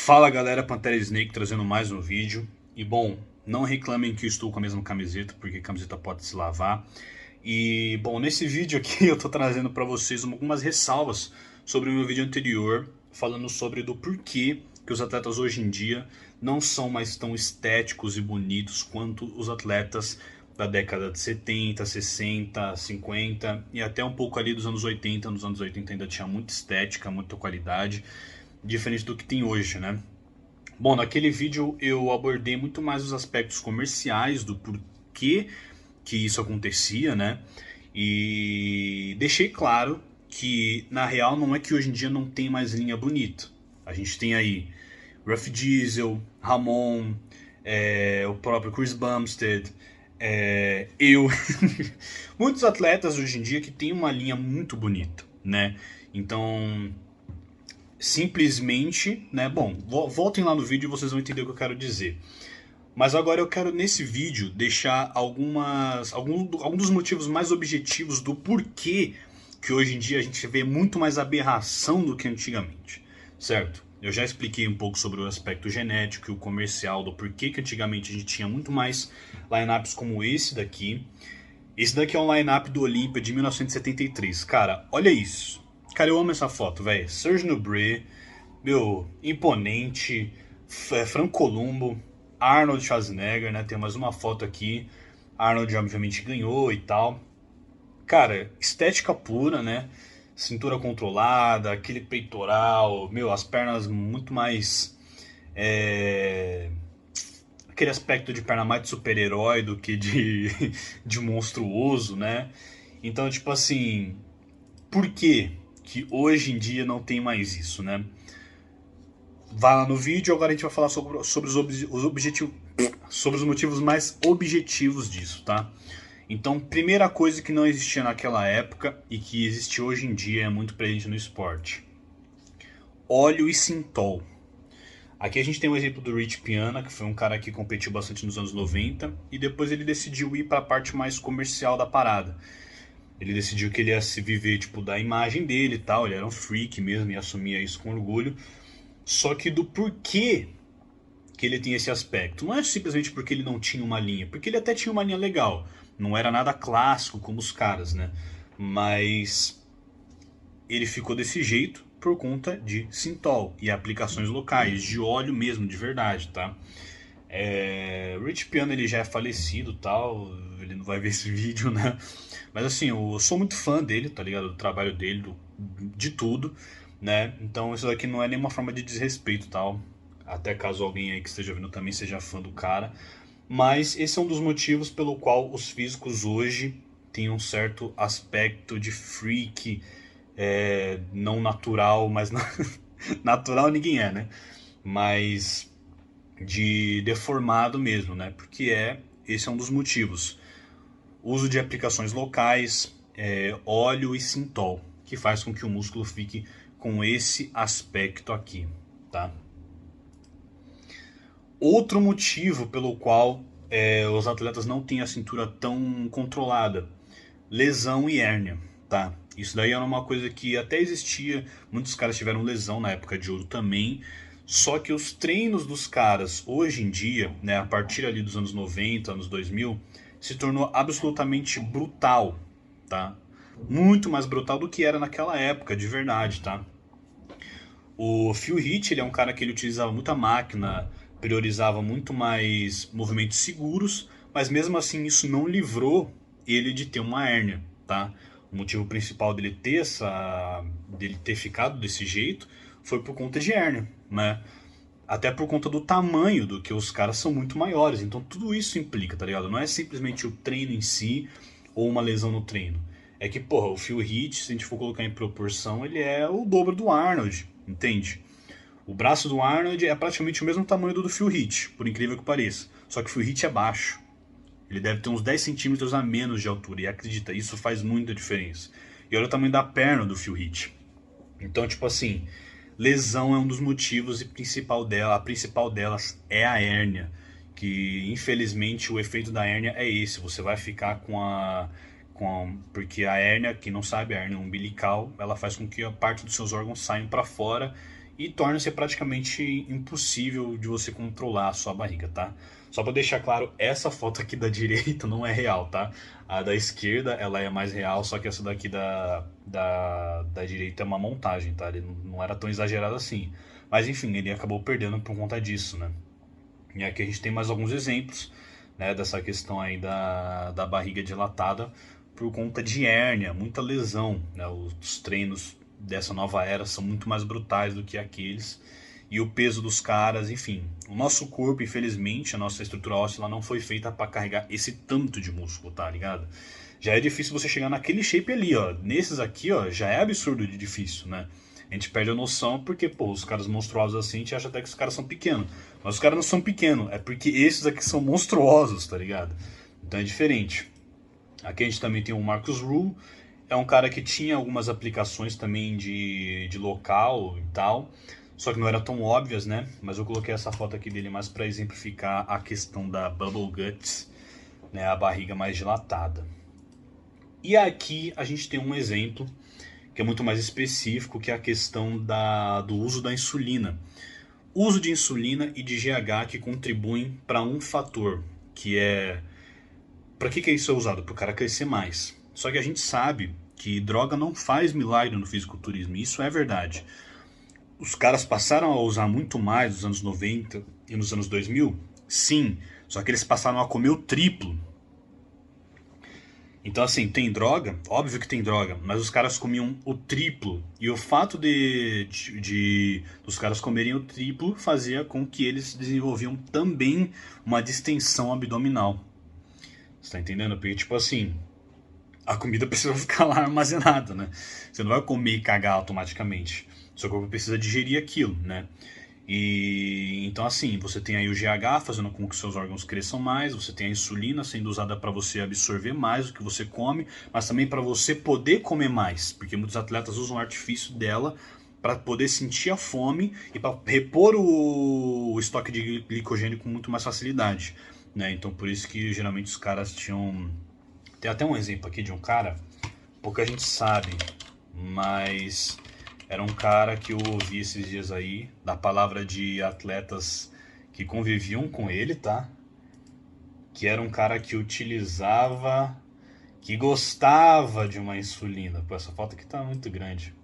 Fala galera, Pantera Snake trazendo mais um vídeo. E bom, não reclamem que eu estou com a mesma camiseta, porque a camiseta pode se lavar. E bom, nesse vídeo aqui eu tô trazendo para vocês algumas ressalvas sobre o meu vídeo anterior, falando sobre do porquê que os atletas hoje em dia não são mais tão estéticos e bonitos quanto os atletas da década de 70, 60, 50 e até um pouco ali dos anos 80. Nos anos 80 ainda tinha muita estética, muita qualidade, diferente do que tem hoje, né? Bom, naquele vídeo eu abordei muito mais os aspectos comerciais do porquê que isso acontecia, né? E deixei claro que na real não é que hoje em dia não tem mais linha bonita. A gente tem aí Ruff Diesel, Ramon, o próprio Chris Bumstead, eu. Muitos atletas hoje em dia que tem uma linha muito bonita, né? Então, simplesmente, né? Bom, voltem lá no vídeo e vocês vão entender o que eu quero dizer. Mas agora eu quero nesse vídeo deixar alguns dos motivos mais objetivos do porquê que hoje em dia a gente vê muito mais aberração do que antigamente, certo? Eu já expliquei um pouco sobre o aspecto genético e o comercial, do porquê que antigamente a gente tinha muito mais lineups como esse daqui. Esse daqui é um lineup do Olympia de 1973. Cara, olha isso. Cara, eu amo essa foto, velho. Serge Nubret, meu, imponente, Franco Columbo, Arnold Schwarzenegger, né? Tem mais uma foto aqui. Arnold obviamente ganhou e tal. Cara, estética pura, né? Cintura controlada, aquele peitoral, meu, as pernas muito mais. é, Aquele aspecto de perna mais de super-herói do que de monstruoso, né? Então, tipo assim, por que que hoje em dia não tem mais isso, né? Vá lá no vídeo, agora a gente vai falar sobre os objetivos, sobre os motivos mais objetivos disso, tá? Então, primeira coisa que não existia naquela época e que existe hoje em dia é muito presente no esporte: óleo e sintol. Aqui a gente tem um exemplo do Rich Piana, que foi um cara que competiu bastante nos anos 90 e depois ele decidiu ir para a parte mais comercial da parada. Ele decidiu que ele ia se viver tipo da imagem dele e tal, ele era um freak mesmo e assumia isso com orgulho. Só que do porquê que ele tem esse aspecto, não é simplesmente porque ele não tinha uma linha, porque ele até tinha uma linha legal, não era nada clássico como os caras, né? Mas ele ficou desse jeito por conta de Sintol e aplicações locais, de óleo mesmo, de verdade, tá? Rich Piano ele já é falecido tal, ele não vai ver esse vídeo, né? Mas assim, eu sou muito fã dele, tá ligado? Do trabalho dele, de tudo, né? Então isso daqui não é nenhuma forma de desrespeito tal. Até caso alguém aí que esteja vendo também seja fã do cara. Mas esse é um dos motivos pelo qual os físicos hoje têm um certo aspecto de freak, não natural, mas natural ninguém é, né? Mas de deformado mesmo, né? Porque esse é um dos motivos. Uso de aplicações locais, óleo e sintol, que faz com que o músculo fique com esse aspecto aqui, tá? Outro motivo pelo qual os atletas não têm a cintura tão controlada: lesão e hérnia, tá? Isso daí era uma coisa que até existia, muitos caras tiveram lesão na época de ouro também, só que os treinos dos caras hoje em dia, né, a partir ali dos anos 90, anos 2000, se tornou absolutamente brutal, tá? Muito mais brutal do que era naquela época, de verdade, tá? O Phil Heath, ele é um cara que ele utilizava muita máquina, priorizava muito mais movimentos seguros, mas mesmo assim isso não livrou ele de ter uma hérnia, tá? O motivo principal dele ter ficado desse jeito foi por conta de hérnia, né? Até por conta do tamanho do que os caras são muito maiores. Então tudo isso implica, tá ligado? Não é simplesmente o treino em si ou uma lesão no treino. É que, porra, o Phil Heath, se a gente for colocar em proporção, ele é o dobro do Arnold, entende? O braço do Arnold é praticamente o mesmo tamanho do Phil Heath, por incrível que pareça. Só que o Phil Heath é baixo. Ele deve ter uns 10 centímetros a menos de altura. E acredita, isso faz muita diferença. E olha o tamanho da perna do Phil Heath. Então, tipo assim, lesão é um dos motivos e a principal delas é a hérnia. Que infelizmente o efeito da hérnia é esse: você vai ficar porque a hérnia, quem não sabe, a hérnia umbilical, ela faz com que a parte dos seus órgãos saiam para fora e torna-se praticamente impossível de você controlar a sua barriga, tá? Só para deixar claro, essa foto aqui da direita não é real, tá? A da esquerda, ela é mais real, só que essa daqui da direita é uma montagem, tá? Ele não era tão exagerado assim. Mas enfim, ele acabou perdendo por conta disso, né? E aqui a gente tem mais alguns exemplos, né, dessa questão aí da barriga dilatada por conta de hérnia, muita lesão, né? Os treinos dessa nova era são muito mais brutais do que aqueles. E o peso dos caras, enfim. O nosso corpo, infelizmente, a nossa estrutura óssea ela não foi feita para carregar esse tanto de músculo, tá ligado? Já é difícil você chegar naquele shape ali, ó. Nesses aqui, ó, já é absurdo de difícil, né? A gente perde a noção porque, pô, os caras monstruosos assim, a gente acha até que os caras são pequenos. Mas os caras não são pequenos, é porque esses aqui são monstruosos, tá ligado? Então é diferente. Aqui a gente também tem o Marcus Rule, é um cara que tinha algumas aplicações também de local e tal, só que não eram tão óbvias, né? Mas eu coloquei essa foto aqui dele mais para exemplificar a questão da Bubble Guts, né? A barriga mais dilatada. E aqui a gente tem um exemplo que é muito mais específico, que é a questão do uso da insulina. O uso de insulina e de GH que contribuem para um fator, que é... Para que isso é usado? Para o cara crescer mais. Só que a gente sabe que droga não faz milagre no fisiculturismo, e isso é verdade. Os caras passaram a usar muito mais nos anos 90 e nos anos 2000? Sim, só que eles passaram a comer o triplo. Então, assim, tem droga? Óbvio que tem droga, mas os caras comiam o triplo. E o fato dos caras comerem o triplo fazia com que eles desenvolviam também uma distensão abdominal. Você tá entendendo? Porque, tipo assim, a comida precisa ficar lá armazenada, né? Você não vai comer e cagar automaticamente. Seu corpo precisa digerir aquilo, né? E então assim, você tem aí o GH fazendo com que seus órgãos cresçam mais, você tem a insulina sendo usada para você absorver mais o que você come, mas também para você poder comer mais, porque muitos atletas usam o artifício dela para poder sentir a fome e para repor o estoque de glicogênio com muito mais facilidade, né? Então por isso que geralmente os caras tinham... Tem até um exemplo aqui de um cara, pouca gente sabe, mas era um cara que eu ouvi esses dias aí, da palavra de atletas que conviviam com ele, tá? Que era um cara que utilizava, que gostava de uma insulina. Pô, essa foto aqui tá muito grande.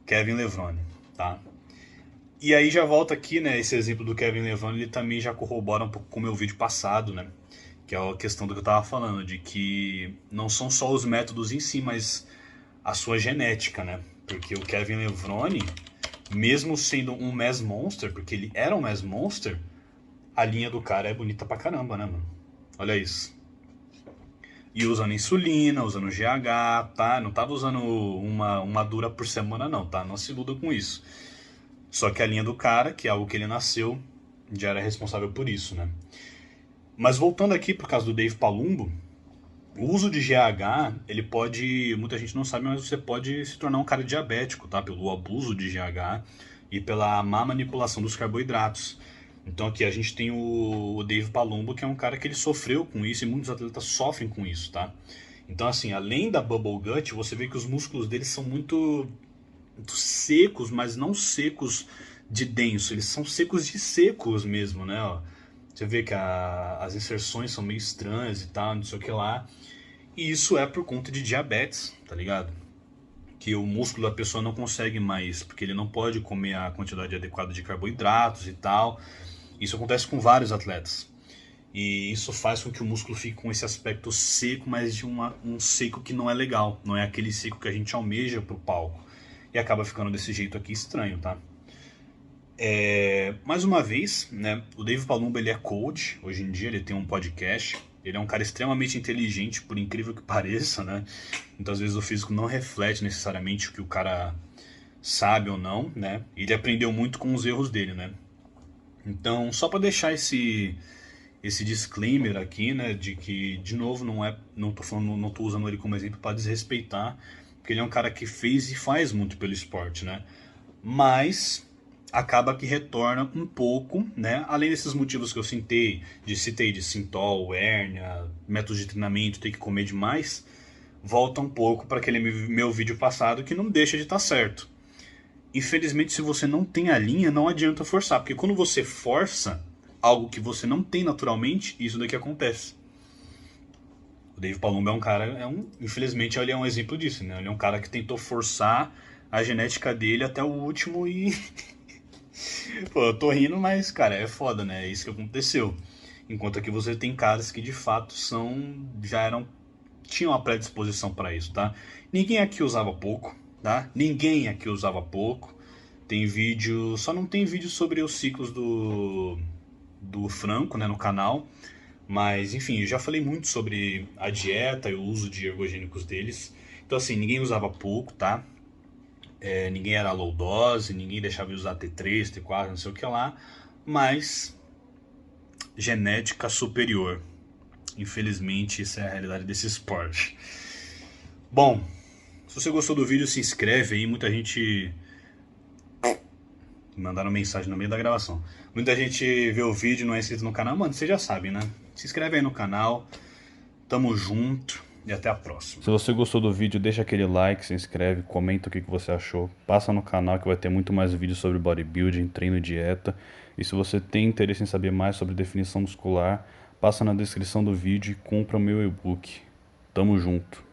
Kevin Levrone, tá? E aí já volta aqui, né, esse exemplo do Kevin Levrone, ele também já corrobora um pouco com o meu vídeo passado, né? Que é a questão do que eu tava falando, de que não são só os métodos em si, mas a sua genética, né? Porque o Kevin Levrone, mesmo sendo um Mass Monster, porque ele era um Mass Monster, a linha do cara é bonita pra caramba, né, mano? Olha isso. E usando insulina, usando GH, tá? Não tava usando uma dura por semana, não, tá? Não se iluda com isso. Só que a linha do cara, que é algo que ele nasceu, já era responsável por isso, né? Mas voltando aqui por causa do Dave Palumbo, o uso de GH, ele pode, muita gente não sabe, mas você pode se tornar um cara diabético, tá? Pelo abuso de GH e pela má manipulação dos carboidratos. Então aqui a gente tem o Dave Palumbo, que é um cara que ele sofreu com isso e muitos atletas sofrem com isso, tá? Então assim, além da Bubble Gut, você vê que os músculos deles são muito secos, mas não secos de denso, eles são secos de secos mesmo, né? Ó, você vê que as inserções são meio estranhas e tal, não sei o que lá. E isso é por conta de diabetes, tá ligado? Que o músculo da pessoa não consegue mais, porque ele não pode comer a quantidade adequada de carboidratos e tal. Isso acontece com vários atletas. E isso faz com que o músculo fique com esse aspecto seco, mas de um seco que não é legal. Não é aquele seco que a gente almeja pro palco. E acaba ficando desse jeito aqui estranho, tá? Mais uma vez, né, o Dave Palumbo ele é coach, hoje em dia ele tem um podcast, ele é um cara extremamente inteligente, por incrível que pareça, né? Muitas vezes o físico não reflete necessariamente o que o cara sabe ou não, né? Ele aprendeu muito com os erros dele, né? Então, só para deixar esse disclaimer aqui, né, de que de novo não tô usando ele como exemplo para desrespeitar, porque ele é um cara que fez e faz muito pelo esporte, né? Mas acaba que retorna um pouco, né? Além desses motivos que eu citei de sintol, hérnia, métodos de treinamento, ter que comer demais, volta um pouco para aquele meu vídeo passado que não deixa de estar certo. infelizmente, se você não tem a linha, não adianta forçar. Porque quando você força algo que você não tem naturalmente, isso daqui acontece. O Dave Palumbo é um cara, infelizmente ele é um exemplo disso, né? Ele é um cara que tentou forçar a genética dele até o último e... Pô, eu tô rindo, mas, cara, é foda, né? É isso que aconteceu. Enquanto aqui você tem caras que de fato tinham uma predisposição pra isso, tá? Ninguém aqui usava pouco, tá? Ninguém aqui usava pouco. Tem vídeo, só não tem vídeo sobre os ciclos do Franco, né, no canal. Mas, enfim, eu já falei muito sobre a dieta e o uso de ergogênicos deles. Então, assim, ninguém usava pouco, tá? Ninguém era low dose, ninguém deixava de usar T3, T4, não sei o que lá. Mas, genética superior. Infelizmente, isso é a realidade desse esporte. Bom, se você gostou do vídeo, se inscreve aí. Muita gente... Mandaram mensagem no meio da gravação. Muita gente vê o vídeo e não é inscrito no canal. Mano, vocês já sabem, né? Se inscreve aí no canal. Tamo junto e até a próxima. Se você gostou do vídeo, deixa aquele like, se inscreve, comenta o que você achou. Passa no canal que vai ter muito mais vídeos sobre bodybuilding, treino e dieta. E se você tem interesse em saber mais sobre definição muscular, passa na descrição do vídeo e compra o meu e-book. Tamo junto.